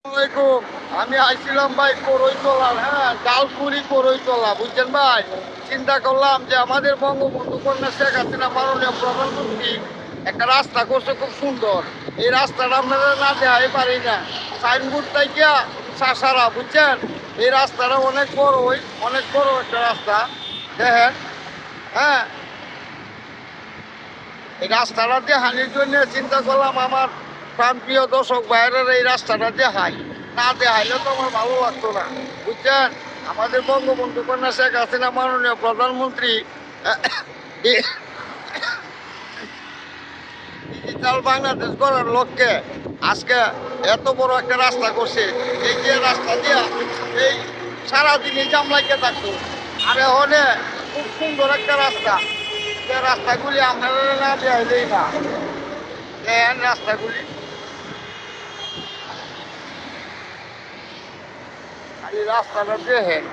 আসসালামাইকুম। আমি আইছিলাম ভাই করইতলার, হ্যাঁ, ডালপুরি করইতলা, বুঝছেন ভাই। চিন্তা করলাম যে আমাদের বঙ্গবন্ধু কন্যা শেখ হাসিনা মাননীয় প্রধানমন্ত্রী একটা রাস্তা করছে খুব সুন্দর। এই রাস্তাটা আপনারা না দেখাই পারি না, সাইনবোর্ড থেকে সাসারা, বুঝছেন। এই রাস্তাটা অনেক বড়, অনেক বড় একটা রাস্তা, দেখেন। হ্যাঁ, এই রাস্তাটা দেখানোর জন্য চিন্তা করলাম আমার প্রাণপ্রিয় দর্শক বাইরের এই রাস্তাটা দেখাই, না দেখাইলে তো আমার ভালো লাগতো না, বুঝছেন। আমাদের বঙ্গবন্ধু কন্যা শেখ হাসিনা মাননীয় প্রধানমন্ত্রী ডিজিটাল বাংলাদেশ গড়ার লক্ষ্যে আজকে এত বড় একটা রাস্তা করছে। এই যে রাস্তা দিয়া এই সারাদিনই জাম লাগিয়ে থাকতো, আর এখন খুব সুন্দর একটা রাস্তা। যে রাস্তাগুলি আপনারা না দেখাইলেই না, দেখেন রাস্তাগুলি, খালি রাস্তাটা দেখেন।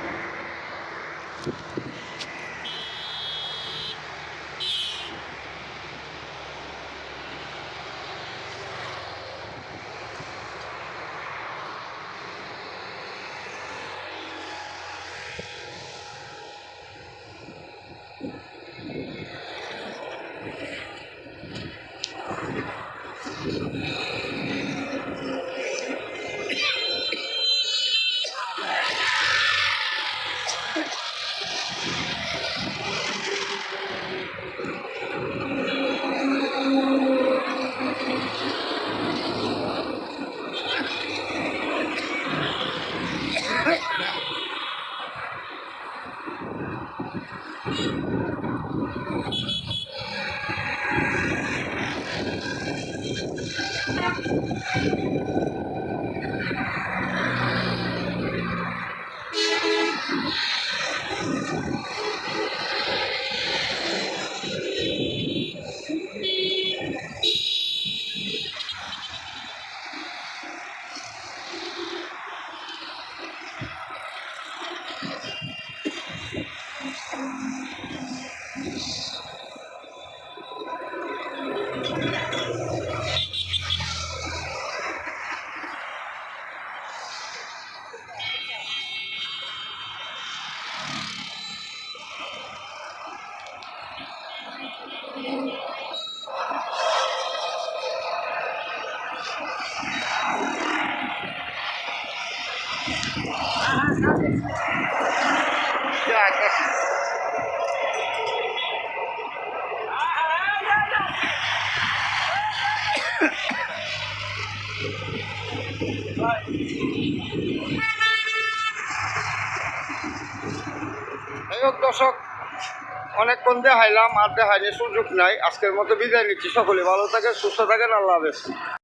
দর্শক, অনেকক্ষণ দেখাইলাম, আর দেখাইনি সুযোগ নাই। আজকের মতো বিদায় নিচ্ছি। সকলে ভালো থাকেন, সুস্থ থাকেন, আল্লাহ হাফেজ।